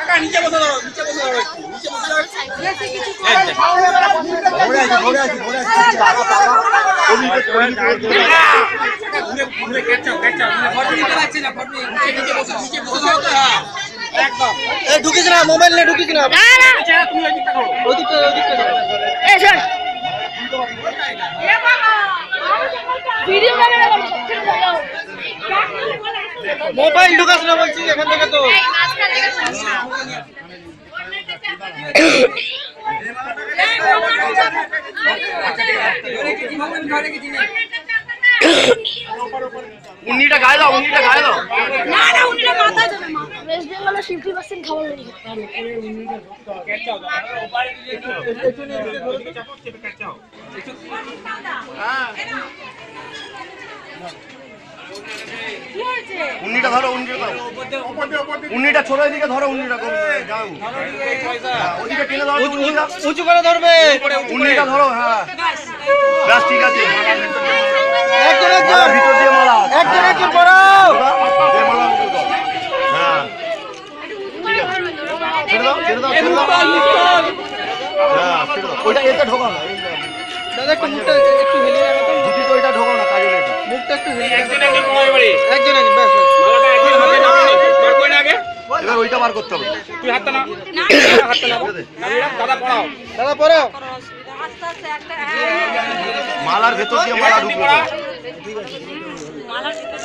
কাকা নিচে বসে দাও, নিচে বসে দাও, নিচে বসে দাও। ঘুরে কেচাও ফটো নিতে পারছি না, ফটো নিচে বসে দাও তো। একদম এই ঢুকিস না, মোবাইল নিয়ে ঢুকিস না। না তুমি ওই দিকটা করো, ওই দিকটা যাও। এই শোন ভিডিও ক্যামেরা করো, সবকিছু দাও। মোবাইল ঢুকাস না বলছি এখান থেকে তো। এই মাঝখান থেকে সমস্যা। উন্নিটা গায়ে দাও, উন্নিটা গায়ে দাও। না না উনিটা মাথায় দেবে মা। ওয়েস্ট বেঙ্গলে 50% খাবার রেডি করতে হবে। কেচাও দাও ওপারে দিয়ে দিও, চাপো চেপে কেচাও। কি হয়েছে? উন্নিটা ধরো, উন্নিটা ধরো। উন্নিটা ছোট দিকে ধরো, উন্নিটা যাও। ওদিকে টেনে ধরো, উঁচু করে ধরবে। উন্নিটা ধরো, হ্যাঁ ব্যাস ঠিক আছে। ভিতর দিয়ে মালা একজন পড়াও। হ্যাঁ ছেড়ে দাও, ছেড়ে দাও, ছেড়ে দাও। হ্যাঁ ছেড়ে দাও। ওইটা এতে ঢোকাও না। দাদা একটু মুখটা একটু হেলিয়ে রাখো তো। ঝুঁকি তো ওইটা ঢোকাও না, কাজে এটা মুখটা একটু হেলিয়ে রাখো। একজন পড়াও এবারে, একজন ব্যাস। মালাটা একজন হাতে নাও, বার করে না আগে। এবার ওইটা বার করতে হবে। তুই হাতটা নাও, হাতটা নাও। দাদা পড়াও, দাদা পড়াও। আস্তে আস্তে একটা মালার ভেতর দিয়ে মালা ঢুকবে। মালা